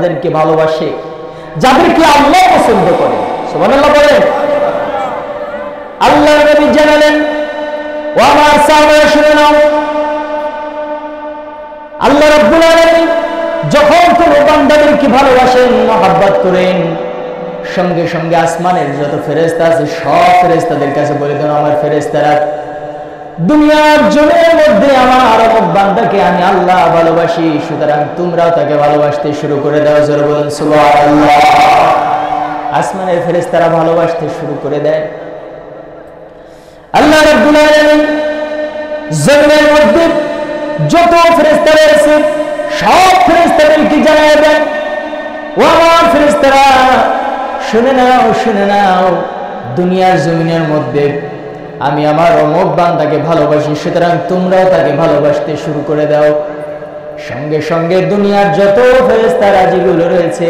যাদেরকে ভালোবাসে, যাদেরকে আল্লাহ পছন্দ করে। সুবহানাল্লাহ বলেন। আল্লাহর নবী জানালেন, ও আমার সাহাবারা শুনে নাও, আল্লাহ রাব্বুল আলামিন যখন কোন বান্দাদেরকে ভালোবাসেন, মহব্বত করেন, সঙ্গে সঙ্গে আসমানের যত ফেরেশতা আছে সব ফেরেশতাদের কাছে বলে দেন, আমার ফেরেশতারা, দুনিয়ার জমিনের মধ্যে আমার অমুক বান্দাকে আমি আল্লাহ ভালোবাসি, সুতরাং তোমরাও তাকে ভালোবাসতে শুরু করে দাও। জোরে বলেন সুবহানাল্লাহ। আসমানের ফেরেশতারা ভালোবাসতে শুরু করে দেয়। আল্লাহ রাব্বুল আলামিন জমিনের মধ্যে যত ফেরেশতা রয়েছে সব ফেরেশতাদেরকে জানিয়ে দেন, ও আমার ফেরেশতারা, শুনে নাও, শুনে নাও, দুনিয়ার জমিনের মধ্যে আমি আমার অমুক বান্দাকে ভালোবাসি, সুতরাং তোমরাও তাকে ভালোবাসতে শুরু করে দাও। সঙ্গে সঙ্গে দুনিয়ার যত ফেরেশতারা যেগুলো রয়েছে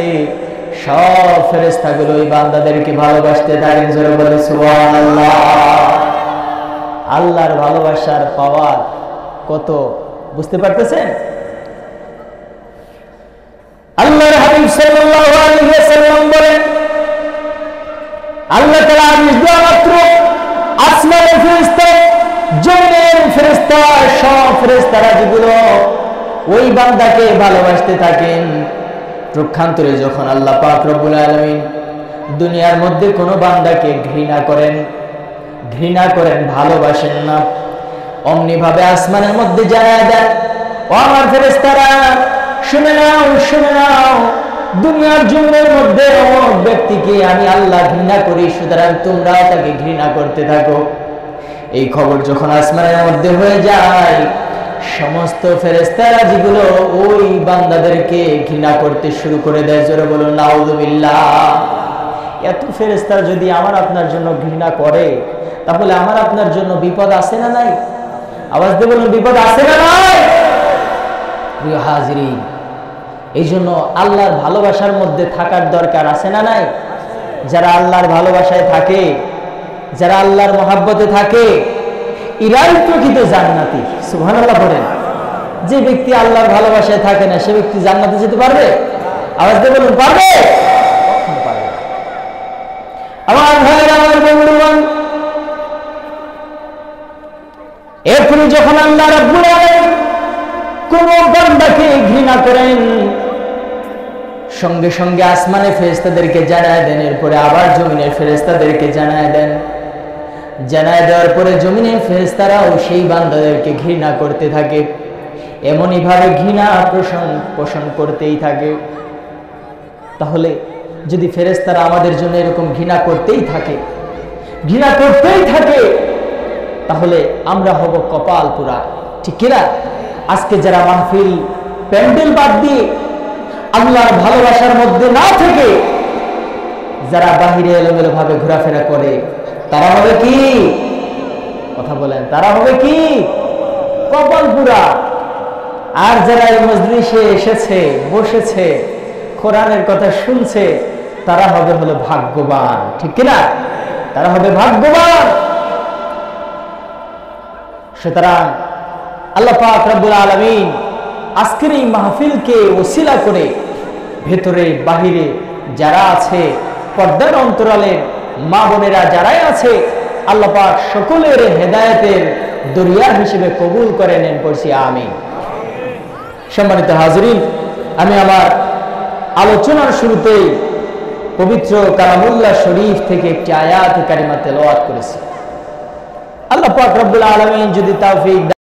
সব ফেরেশতাগুলো ওই বান্দাদেরকে ভালোবাসতে থাকেন। জোরে বলে সুবহানাল্লাহ। আল্লাহর ভালোবাসার পাওয়ার কত বুঝতে পারতেছেন? আল্লাহর হাবিব সাল্লাল্লাহু আলাইহি ওয়াসাল্লাম বলেন, আল্লাহ তাআলা আদেশ দেওয়া মাত্র আসমানের ফেরেশতা, জমিনের ফেরেশতা, সব ফেরেশতারা যেগুলো ওই বান্দাকে ভালোবাসতে থাকেন। পক্ষান্তরে যখন আল্লাহ পাক রব্বুল আলামিন দুনিয়ার মধ্যে কোনো বান্দাকে ঘৃণা করেন, ভালোবাসেন না, অমনি ভাবে আসমানের মধ্যে জানায়া দেন, ও আমার ফেরেশতারা, শুনে নাও, শুনে নাও, দুনিয়ার জমিনের মধ্যে অমুক ব্যক্তিকে আমি আল্লাহ ঘৃণা করি, সুতরাং তোমরাও তাকে ঘৃণা করতে থাকো। এই খবর যখন আসমানের মধ্যে হয়ে যায়, সমস্ত ফেরেশতারা যেগুলো ওই বান্দাদেরকে ঘৃণা করতে শুরু করে দেয়। জোরে বলুন নাউযুবিল্লাহ। এত ফেরেশতা যদি আমার আপনার জন্য ঘৃণা করে, তাহলে আমার আপনার জন্য বিপদ আছে না নাই? আওয়াজ দিয়ে বলুন, বিপদ আছে না নাই? প্রিয় হাজিরিন, এই জন্য আল্লাহর ভালোবাসার মধ্যে থাকার দরকার আছে না নাই? যারা আল্লাহর ভালোবাসায় থাকে, যারা আল্লাহর মহাব্বতে থাকে, এরাই প্রকৃত জান্নাতি। সুবহানাল্লাহ বলেন। যে ব্যক্তি আল্লাহর ভালোবাসায় থাকে না, সে ব্যক্তি জান্নাতে যেতে পারবে? আওয়াজ দিয়ে বলুন, পারবে? কখনো পারবে না। আমার ভাইয়েরা, আমার বন্ধুগণ, এরপরে যখন আল্লাহ রাব্বুল আলামিন কোন বান্দাকে ঘৃণা করেন, সঙ্গে সঙ্গে আসমানে ফেরেশতাদেরকে জানায় দেন, এরপরে আবার জমিনের ফেরেশতাদেরকে জানায় দেন। জানায় দেওয়ার পরে জমিনের ফেরেশতারাও সেই বান্দাদেরকে ঘৃণা করতে থাকে। এমনই ভাবে ঘৃণা পোষণ করতেই থাকে। তাহলে যদি ফেরেশতারা আমাদের জন্য এরকম ঘৃণা করতেই থাকে, তাহলে আমরা হব কপাল পুরা, ঠিক কিনা? আজকে যারা মাহফিল প্যান্ডেল বাদ দিয়ে আল্লাহর ভালোবাসার মধ্যে না থেকে যারা বাহিরে এলোমেলো ভাবে ঘোরাফেরা করে, তারা হবে কি? কথা বলেন, তারা হবে কি? কপাল পুরা। আর যারা এই মজলিসে এসেছে, বসেছে, কোরআনের কথা শুনছে, তারা হবে হলো ভাগ্যবান, ঠিক কিনা? তারা হবে ভাগ্যবান। সুতরাং আল্লাহ পাক রব্বুল আলামিন আজকের এই মাহফিলকে ওসিলা করে ভেতরে বাহিরে যারা আছে, পর্দার অন্তরালে মা বোনেরা যারাই আছে, আল্লাহ পাক সকলের হেদায়েতের দরিয়া হিসেবে কবুল করে নেন, পড়ছি আমিন। সম্মানিত হাজিরিন, আমি আমার আলোচনার শুরুতেই পবিত্র কালামুল্লাহ শরীফ থেকে একটি আয়াত কারিমা তেলাওয়াত করেছি। আল্লাহ পাক রব্বুল আলামিন যদি তৌফিক